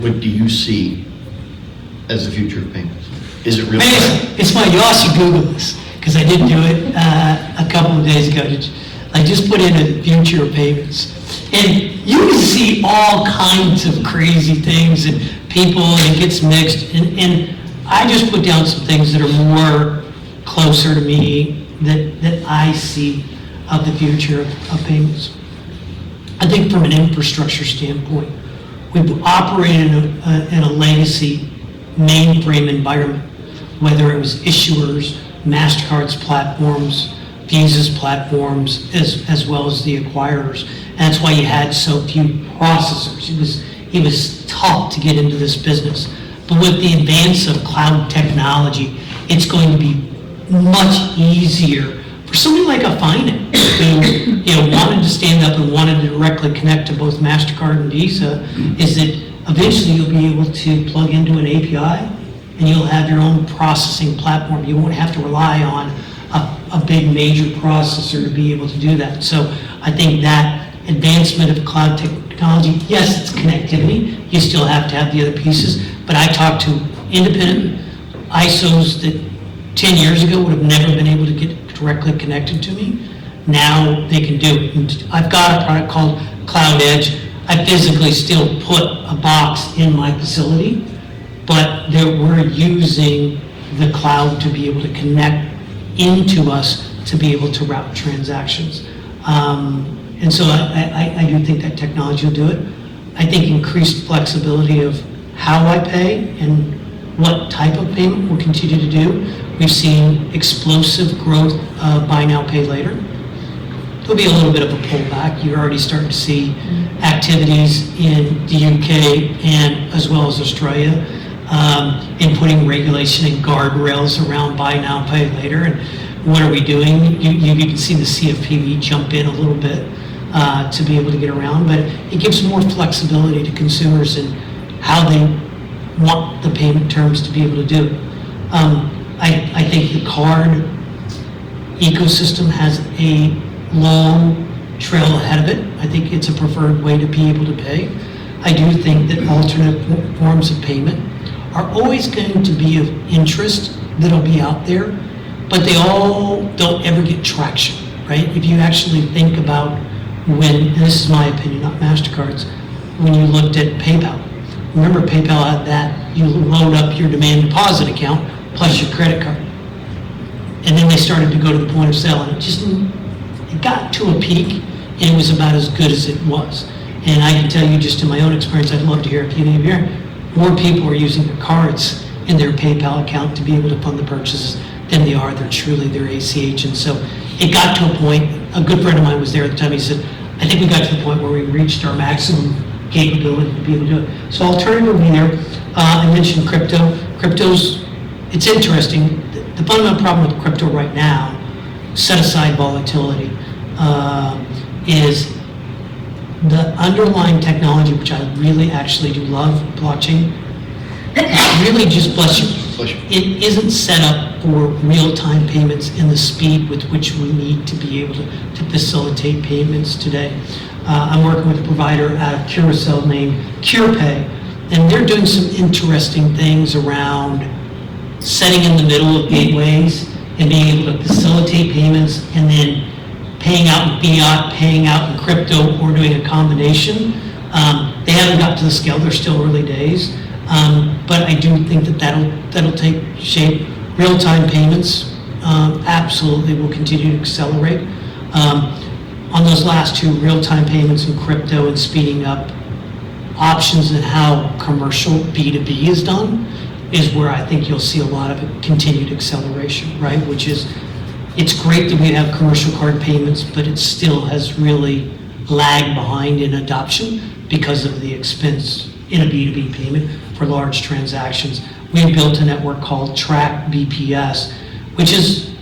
what do you see as the future of payments? Is it real? It's funny, you also Google this, because I did do it a couple of days ago. I just put in a future of payments. And you can see all kinds of crazy things and people, and it gets mixed. And I just put down some things that are more closer to me that I see of the future of payments. I think from an infrastructure standpoint, we've operated in a legacy mainframe environment, whether it was issuers, Mastercard's platforms, Visa's platforms, as well as the acquirers. And that's why you had so few processors. It was tough to get into this business. But with the advance of cloud technology, it's going to be much easier for somebody like a FiNet who wanted to stand up and wanted to directly connect to both Mastercard and Visa, is that eventually you'll be able to plug into an API and you'll have your own processing platform. You won't have to rely on a big major processor to be able to do that. So I think that advancement of cloud technology, yes, it's connectivity. You still have to have the other pieces. But I talked to independent ISOs that 10 years ago would have never been able to get directly connected to me. Now they can do it. And I've got a product called Cloud Edge. I physically still put a box in my facility, but we're using the cloud to be able to connect into us to be able to route transactions. And so I do think that technology will do it. I think increased flexibility of how I pay and what type of payment we'll continue to do. We've seen explosive growth of buy now, pay later. There'll be a little bit of a pullback. You're already starting to see activities in the UK and as well as Australia in putting regulation and guardrails around buy now, pay later. And what are we doing? You can see the CFPB jump in a little bit to be able to get around, but it gives more flexibility to consumers in how they want the payment terms to be able to do it. I think the card ecosystem has a long trail ahead of it. I think it's a preferred way to be able to pay. I do think that alternate forms of payment are always going to be of interest that'll be out there, but they all don't ever get traction, right? If you actually think about when, and this is my opinion, not MasterCard's, when you looked at PayPal. Remember PayPal had that, you load up your demand deposit account plus your credit card. And then they started to go to the point of sale, and it got to a peak, and it was about as good as it was. And I can tell you just in my own experience, I'd love to hear if any of you are, more people are using their cards in their PayPal account to be able to fund the purchases than they are their ACH. And so it got to a point, a good friend of mine was there at the time, he said, I think we got to the point where we reached our maximum capability to be able to do it. So alternative will be there. I mentioned crypto. Crypto's, it's interesting. The fundamental problem with crypto right now, set aside volatility, is the underlying technology, which I really actually do love, blockchain. It's really just, bless you, it isn't set up for real-time payments in the speed with which we need to be able to facilitate payments today. I'm working with a provider out of Curacao named CurePay, and they're doing some interesting things around setting in the middle of gateways and being able to facilitate payments and then paying out in fiat, paying out in crypto, or doing a combination. They haven't got to the scale, they're still early days, but I do think that'll take shape. Real-time payments absolutely will continue to accelerate. On those last two, real-time payments and crypto, and speeding up options in how commercial B2B is done, is where I think you'll see a lot of continued acceleration, right? Which is, it's great that we have commercial card payments, but it still has really lagged behind in adoption because of the expense in a B2B payment for large transactions. We built a network called Track BPS, which is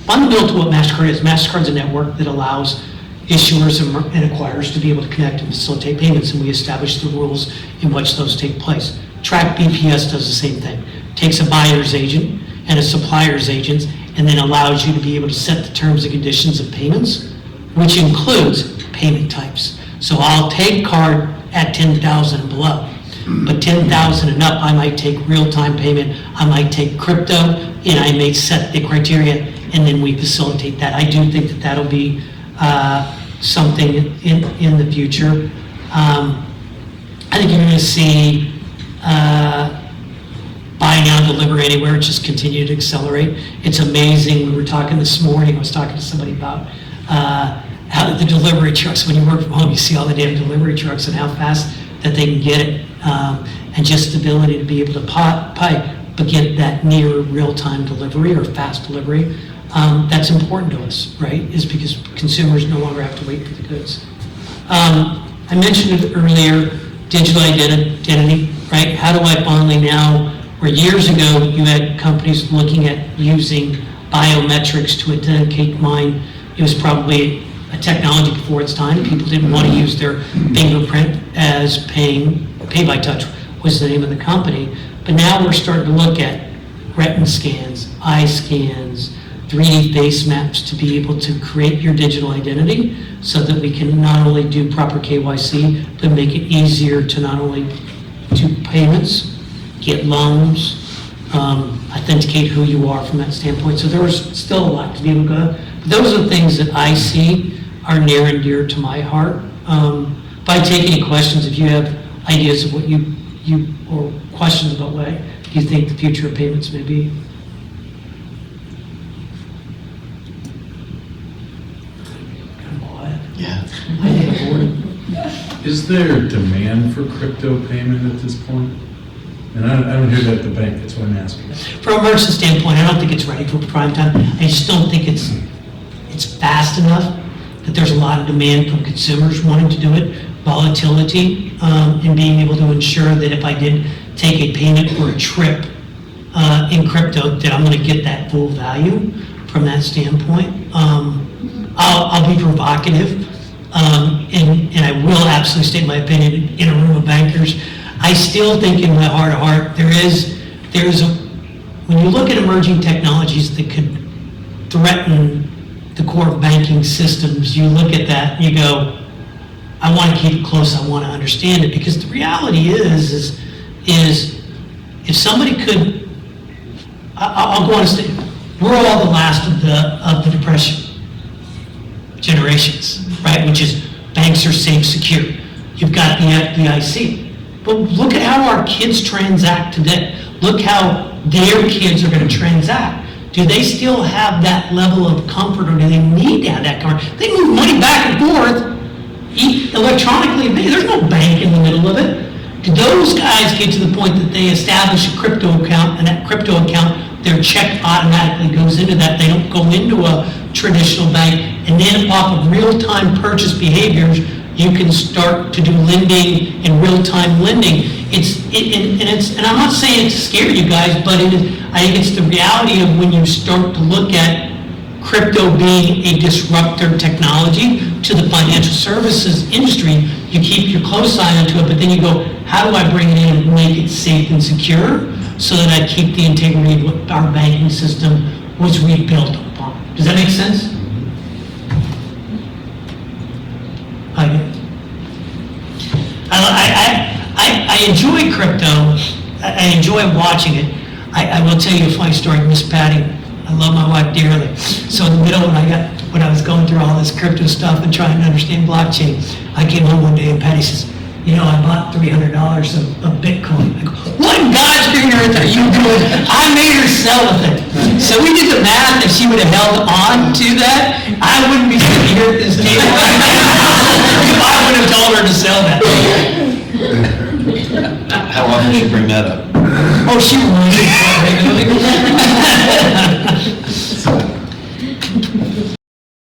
fundamental to what Mastercard is. Mastercard's a network that allows issuers and acquirers to be able to connect and facilitate payments, and we establish the rules in which those take place. Track BPS does the same thing. Takes a buyer's agent and a supplier's agent and then allows you to be able to set the terms and conditions of payments, which includes payment types. So I'll take card at 10,000 and below. but 10,000 and up, I might take real-time payment, I might take crypto, and I may set the criteria, and then we facilitate that. I do think that that'll be something in the future. I think you're going to see buy now, deliver anywhere, just continue to accelerate. It's amazing. We were talking this morning, I was talking to somebody about how the delivery trucks, when you work from home, you see all the damn delivery trucks and how fast that they can get it. And just the ability to be able to pipe, but get that near real-time delivery or fast delivery. That's important to us, right? Is because consumers no longer have to wait for the goods. I mentioned it earlier, digital identity, right? How do I finally now, where years ago you had companies looking at using biometrics to authenticate mine, it was probably a technology before its time. People didn't want to use their fingerprint as pay by touch was the name of the company. But now we're starting to look at retina scans, eye scans, 3D face maps to be able to create your digital identity so that we can not only do proper KYC, but make it easier to not only do payments, get loans, authenticate who you are from that standpoint. So there's still a lot to be able to go. But those are the things that I see are near and dear to my heart. If I take any questions, if you have ideas of what you or questions about what you think the future of payments may be. Yeah. Is there demand for crypto payment at this point? And I don't hear that at the bank, that's why I'm asking. From a merchant standpoint, I don't think it's ready for prime time. I just don't think it's fast enough that there's a lot of demand from consumers wanting to do it. Volatility, and being able to ensure that if I did take a payment for a trip in crypto, that I'm going to get that full value from that standpoint. I'll be provocative, and I will absolutely state my opinion in a room of bankers. I still think in my heart of heart, when you look at emerging technologies that could threaten the core banking systems, you look at that and you go, I want to keep it close, I want to understand it, because the reality is if somebody could, I'll go on and say, we're all the last of the Depression generations, right? Which is banks are safe, secure. You've got the FDIC. But look at how our kids transact today. Look how their kids are going to transact. Do they still have that level of comfort, or do they need to have that comfort? They move money back and forth electronically. There's no bank in the middle of it. Do those guys get to the point that they establish a crypto account, and that crypto account, their check automatically goes into that? They don't go into a traditional bank, and then off of real-time purchase behaviors, you can start to do lending and real-time lending. And I'm not saying it to scare you guys, but I think it's the reality of when you start to look at crypto being a disruptor technology to the financial services industry. You keep your close eye onto it, but then you go, how do I bring it in and make it safe and secure so that I keep the integrity of what our banking system was rebuilt upon? Does that make sense? I enjoy crypto. I enjoy watching it. I will tell you a funny story, Miss Patty. I love my wife dearly. So in the middle when I was going through all this crypto stuff and trying to understand blockchain, I came home one day and Patty says, I bought $300 of Bitcoin. I go, what in God's green earth are you doing? I made her sell with it. So we did the math. If she would have held on to that, I wouldn't be sitting here at this table right now if I would have told her to sell that. How often did you bring that up? Oh, she really regularly.